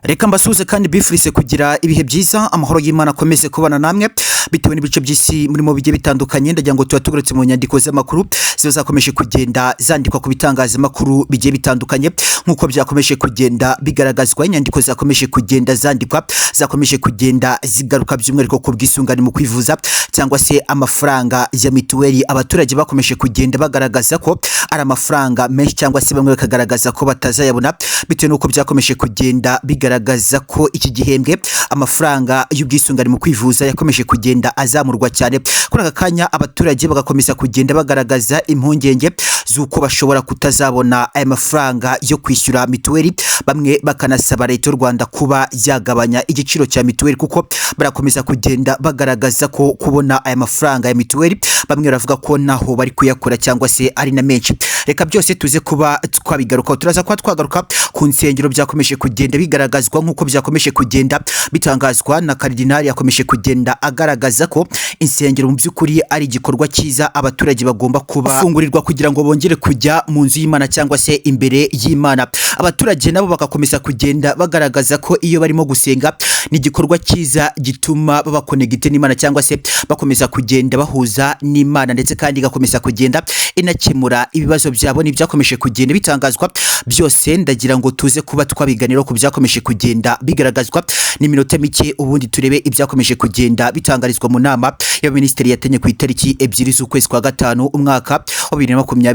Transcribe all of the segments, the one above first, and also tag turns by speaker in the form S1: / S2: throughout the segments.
S1: Reka mbasuze kandi bifurize kugira ibihe byiza amahoro y'Imana akomeze kubana namwe bitewe n'ibice by'isi murimo bigiye bitandukanye. Ndagira ngo tubatuguretse mu nyandiko z'amakuru ziba zakomeje kugenda zandikwa ku bitangazamakuru bigiye bitandukanye nk'uko byakomeje kugenda bigaragazwa. Inyandiko zakomeje kugenda zandikwa zakomeje kugenda zigaruka by'umwihariko ku bwisungane mu kwivuza cyangwa se amafaranga ya mituweli. Abaturage bakomeje kugenda bagaragaza ko ari amafaranga menshi cyangwa se bamwe bakagaragaza ko batazayabona bitewe n'uko byakomeje kugenda bigaragaza ko iki gihembwe amafaranga y'ubwisungane mu kwivuza yakomeje kugenda azamurwa cyane. Kuri aka kanya abaturage bagakomeza kugenda bagaragaza impungenge z'uko bashobora kutazabona aya mafaranga yo kwishyura mituweli. Bamwe bakanasaba leta y'u Rwanda kuba yagabanya igiciro cya mituweli kuko barakomeza kugenda bagaragaza ko kubona aya mafaranga ya mituweli bamwe baravuga ko naho bari kuyakora cyangwa se ari na menshi. Reka byose tuze kuba twabigaruka, turaza kuba twagaruka ku nsengero byakomeje kugenda bigaragazwa nk'uko byakomeje kugenda bitangazwa na Karidinali. Yakomeje kugenda agaragaza ko insengero mu by'ukuri ari igikorwa cyiza abaturage bagomba kuba bafungurirwa kugira ngo bongere kujya mu nzu y'Imana cyangwa se imbere y'Imana. Abaturage nabo bagakomeza kugenda bagaragaza ko iyo barimo gusenga ni igikorwa cyiza gituma babakonegite n'Imana cyangwa se bakomeza kugenda bahuza n'Imana, ndetse kandi igakomeza kugenda inakemura ibibazo byabo. N'ibyakomeje kugenda bitangazwa byose ndagira ngo tuze kuba twabiganiraho ku byakomeje kugenda bigaragazwa n'iminota mike, ubundi turebe ibyakomeje kugenda bitangarizwa mu nama y'abaminisitiri yatenye ku itariki 2 z'ukwezi kwa gatanu umwaka wa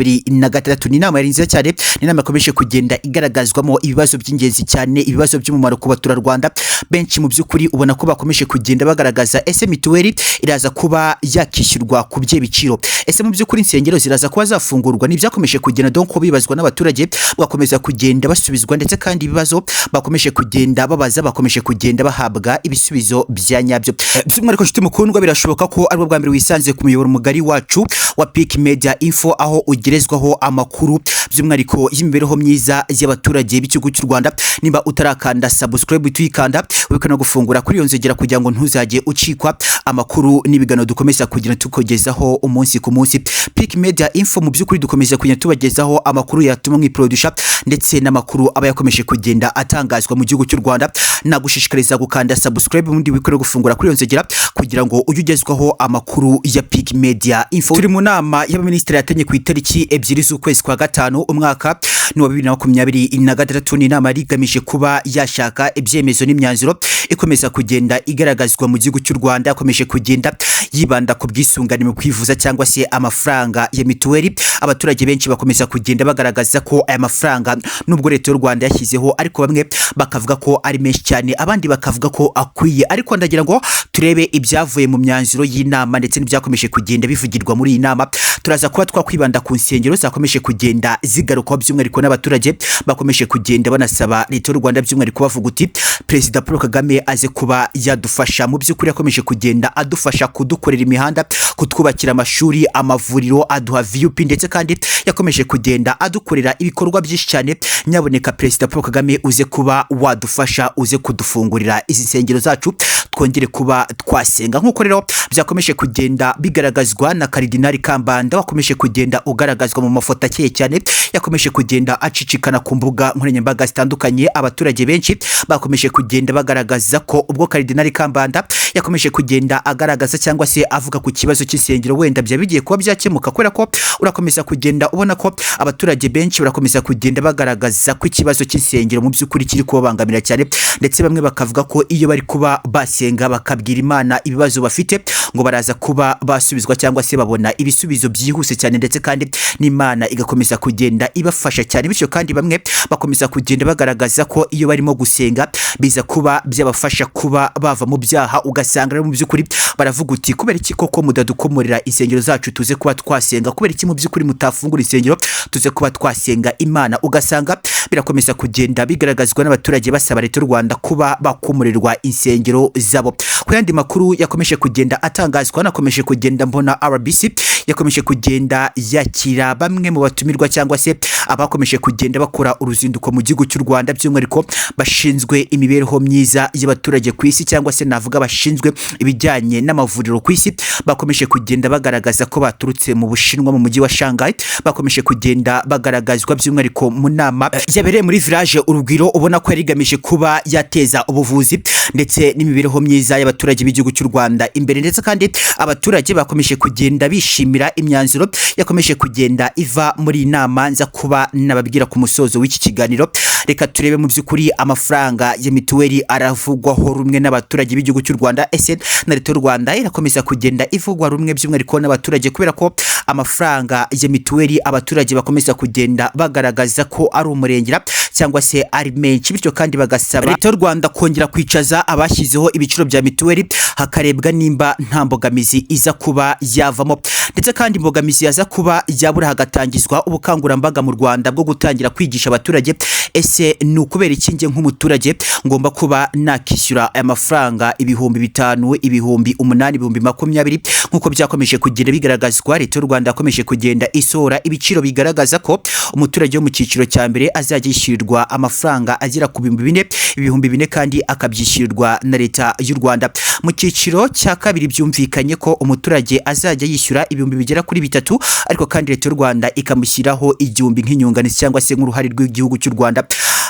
S1: 2026. Ni inama yari nziza cyane, ni inama ikomeje kugenda igaragazwamo ibibazo by'ingenzi cyane, ibibazo by'umumaro ku baturarwanda benshi. Mu by'ukuri ubona ko bakomeje kugenda bagaragaza ese mituweli iraza kuba yakishyurwa ku bye biciro, ese mu by'ukuri insengero ziraza kuba zafungurwa. N'ibyakomeje kugenda donc bibazwa n'abaturage bakomeza kugenda basubizwa, ndetse kandi ibibazo bakomeje kugenda babaza bakomeje kugenda bahabwa ibisubizo bya nyabyo. By'umwihariko nshuti mukundwa, birashoboka ko ari bwa mbere wisanze ku muyoboro mugari wacu wa Peak Media Info, aho ugerezwaho amakuru by'umwihariko y'imibereho myiza y'abaturage b'igihugu cy'u Rwanda. Niba utarakanda subscribe tuyikanda, ubikana gufungura kuri iyo nzogera kugira ngo ntuzajye ucikwa amakuru n'ibigano dukomeza kugira tukogezaho umunsi ku munsi. Peak Media Info mu by'ukuri dukomeza kugenda tubagezaho amakuru yatuma mwiprodusha ndetse n'amakuru aba yakomeje kugenda atangazwa mu gihugu cy'u Rwanda. Nagushishikariza gukanda subscribe ubundi wikore gufungura kuri iyo nzogera kugira ngo ujye ugezwaho amakuru ya Peak Media Info. Turi mu nama y'abaminisitiri yatenye ku itariki 2 z'ukwezi kwa gatanu umwaka wa 2026. Ni inama rigamije kuba yashaka ibyemezo n'imyanzuro ikomeza kugenda igaragazwa mu gihugu cy'u Rwanda, yakomeje kugenda yibanda ku bwisungane mu kwivuza cyangwa se amafaranga ya mituweli. Abaturage benshi bakomeza kugenda bagaragaza ko aya mafaranga nubwo leta y'u Rwanda yashyizeho, ariko bamwe bakavuga ko ari menshi cyane, abandi bakavuga ko akwiye. Ariko ndagira ngo turebe ibyavuye mu myanzuro y'inama ndetse n'ibyakomeje kugenda bivugirwa muri iyi nama. Turaza kuba twakwibanda ku nsengero zakomeje kugenda zigaruka by'umwihariko n'abaturage bakomeje kugenda banasaba leta y'u Rwanda by'umwihariko bavuga uti Perezida Paul Kagame aze kuba yadufasha. Mu by'ukuri yakomeje kugenda adufasha kudukorera imihanda, kutwubakira amashuri, amavuriro, aduha VUP, ndetse kandi yakomeje kugenda adukorera ibikorwa byinshi cyane. Nyaboneka Perezida Paul Kagame uze kuba wadufasha, uze kudufungurira izi nsengero zacu twongere kuba twasenga. Nk'uko rero byakomeje kugenda bigaragazwa na Karidinali Kambanda, wakomeje kugenda ugaragazwa mu mafoto akeye cyane, yakomeje kugenda acicikana ku mbuga nkoranyambaga zitandukanye. Abaturage benshi bakomeje kugenda bagaragaza ko ubwo Karidinali Kambanda yakomeje kugenda agaragaza cyangwa se avuga ku kibazo cy'insengero wenda bya bigiye kuba byakemuka, kubera ko urakomeza kugenda ubona ko abaturage benshi barakomeza kugenda bagaragaza ko ikibazo cy'insengero mu by'ukuri kiri kubabangamira cyane, ndetse bamwe bakavuga ko iyo bari kuba basenga bakabwira Imana ibibazo bafite ngo baraza kuba basubizwa cyangwa se babona ibisubizo byihuse cyane, ndetse kandi n'Imana igakomeza kugenda ibafasha cyane. Bityo kandi bamwe bakomeza kugenda bagaragaza ko iyo barimo gusenga biza kuba byabafasha kuba bava mu byaha. Ugasanga rero mu by'ukuri baravuga uti kubera iki koko mudadukomorera insengero zacu tuze kuba twasenga, kubera iki mu by'ukuri mutafungura insengero tuze kuba twasenga Imana. Ugasanga birakomeza kugenda bigaragazwa n'abaturage basaba leta y'u Rwanda kuba bakomorirwa insengero zabo. ku yandi makuru yakomeje kugenda atangazwa, nakomeje kugenda mbona RBC yakomeje kugenda yakira bamwe mu batumirwa cyangwa se abakomeje kugenda bakora uruzinduko mu gihugu cy'u Rwanda, by'umwihariko bashinzwe imibereho myiza y'abaturage ku isi, cyangwa se navuga bashinzwe ibijyanye n'amavuriro ku isi, bakomeje kugenda bagaragaza ko baturutse mu Bushinwa mu mujyi wa Shanghai. Bakomeje kugenda bagaragazwa by'umwihariko mu nama yabereye muri Virage urugwiro, ubona ko yarigamije kuba yateza ubuvuzi ndetse n'imibereho myiza y'abaturage b'igihugu cy'u Rwanda imbere, ndetse kandi abaturage bakomeje kugenda bishimira imyanzuro yakomeje kugenda iva muri inama. Nza kuba nababwira ku musozo w'iki kiganiro, reka turebe mu by'ukuri amafaranga ya mituweli aravugwaho rumwe n'abaturage b'igihugu cy'u Rwanda. Ese na leta y'u Rwanda irakomeza kugenda ivugwa rumwe by'umwihariko n'abaturage, kubera ko amafaranga ya mituweli abaturage bakomeza kugenda bagaragaza ko ari umurengera cyangwa se ari menshi, bityo kandi bagasaba leta y'u Rwanda kongera kwicaza abashyizeho ibiciro bya mituweli, hakarebwa nimba nta mbogamizi iza kuba yavamo, ndetse kandi imbogamizi yaza kuba yabura hagatangizwa ubukangurambaga mu Rwanda bwo gutangira kwigisha abaturage. Ese ni ukubera iki nge nk'umuturage ngomba kuba nakishyura aya mafaranga ibihumbi 5, ibihumbi 8, ibihumbi 20 nk'uko byakomeje kugenda bigaragazwa? Leta y'u Rwanda yakomeje kugenda isohora ibiciro bigaragaza ko umuturage wo mu cyiciro cya mbere azajya yishyurirwa amafaranga agera ku 4,000, ibihumbi 4 kandi akabyishyurirwa na leta y'u Rwanda. Mu cyiciro cya kabiri byumvikanye ko umuturage azajya yishyura ibihumbi bigera kuri 3, ariko kandi leta y'u Rwanda ikamushyiraho igihumbi nk'inyunganizi cyangwa se nk'uruhare rw'igihugu cy'u Rwanda.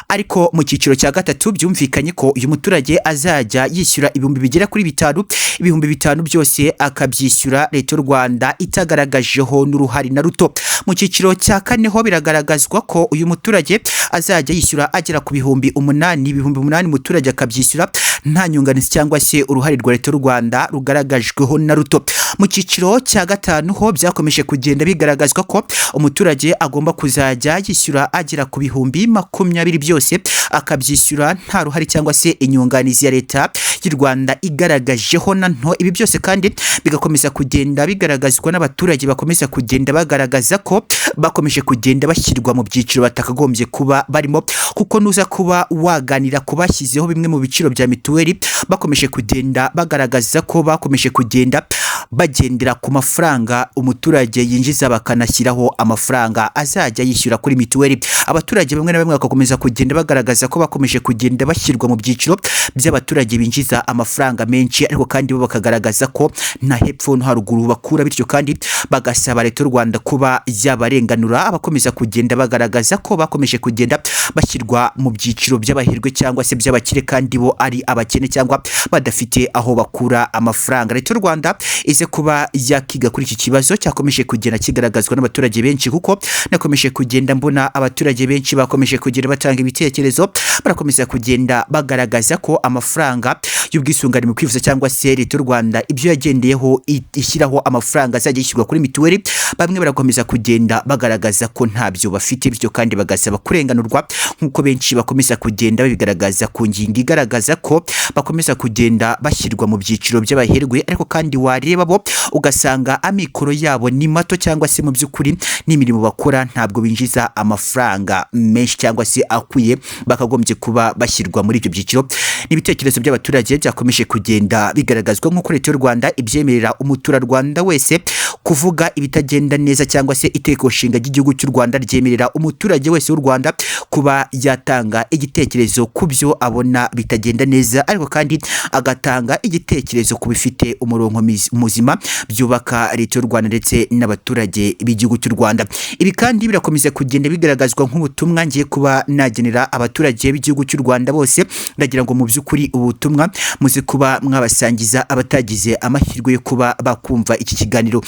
S1: Ariko mu cyiciro cya gatatu byumvikanye ko uyu muturage azajya yishyura ibihumbi bigera kuri 5, ibihumbi 5 byose akabyishyura leta y'u Rwanda itagaragajeho n'uruhari na ruto. Mu cyiciro cya kane ho biragaragazwa ko uyu muturage azajya yishyura agera ku bihumbi 8, ibihumbi 8 umuturage akabyishyura nta nyunganizi cyangwa se uruhare rwa leta y'u Rwanda rugaragajweho na ruto. Mu cyiciro cya gatanu ho byakomeje kugenda bigaragazwa ko umuturage agomba kuzajya yishyura agera ku bihumbi 20 byose akabyishyura nta ruhare cyangwa se inyunganizi ya leta y'u Rwanda igaragajeho na nto. Ibi byose kandi bigakomeza kugenda bigaragazwa n'abaturage bakomeza kugenda bagaragaza ko bakomeje kugenda bashyirwa mu byiciro batakagombye kuba barimo, kuko nuza kuba waganira ku bashyizeho bimwe mu biciro bya mituweli, bakomeje kugenda bagaragaza ko bakomeje kugenda bagendera ku mafaranga umuturage yinjiza, bakanashyiraho amafaranga azajya yishyura kuri mituweli. Abaturage bamwe na bamwe bakakomeza kugenda bagaragaza ko bakomeje kugenda bashyirwa mu byiciro by'abaturage binjiza amafaranga menshi, ariko kandi bo bakagaragaza ko nta hepfo no haruguru bakura, bityo kandi bagasaba leta y'u Rwanda kuba yabarenganura. Abakomeza kugenda bagaragaza ko bakomeje kugenda bashyirwa mu byiciro by'abahirwe cyangwa se by'abakire, kandi bo ari abakene cyangwa badafite aho bakura amafaranga. Leta y'u Rwanda ize kuba yakiga kuri iki kibazo cyakomeje kugenda kigaragazwa n'abaturage benshi, kuko nakomeje kugenda mbona abaturage benshi bakomeje kugenda batanga ibitekerezo, barakomeza kugenda bagaragaza ko amafaranga y'ubwisungane mu kwivuza cyangwa se leta y'u Rwanda ibyo yagendeyeho ishyiraho amafaranga azajya yishyurwa kuri mituweli, bamwe barakomeza kugenda bagaragaza ko ntabyo bafite, bityo kandi bagasaba kurenganurwa, nk'uko benshi bakomeza kugenda babigaragaza ku ngingo igaragaza ko bakomeza kugenda bashyirwa mu byiciro by'abaherwe, ariko kandi wareba bo ugasanga amikoro yabo ni mato, cyangwa se mu by'ukuri n'imirimo bakora ntabwo binjiza amafaranga menshi cyangwa se akwiye, bakagombye kuba bashyirwa muri ibyo byiciro. N'ibitekerezo by'abaturage byakomeje kugenda bigaragazwa nk'uko leta y'u Rwanda ibyemerera umuturarwanda wese kuvuga ibitagenda neza, cyangwa se itegeko nshinga ry'igihugu cy'u Rwanda ryemerera umuturage wese w'u Rwanda kuba yatanga igitekerezo ku byo abona bitagenda neza, ariko kandi agatanga igitekerezo ku bifite umurongo muzima byubaka leta y'u Rwanda ndetse n'abaturage b'igihugu cy'u Rwanda. Ibi kandi birakomeza kugenda bigaragazwa nk'ubutumwa ngiye kuba nagenera abaturage b'igihugu cy'u Rwanda bose. Ndagira ngo mu by'ukuri ubutumwa muze kuba mwabasangiza abatagize amahirwe yo kuba bakumva iki kiganiro.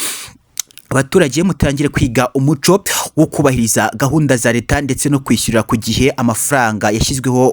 S1: Abaturage mutangire kwiga umuco wo kubahiriza gahunda za leta ndetse no kwishyurira ku gihe amafaranga yashyizweho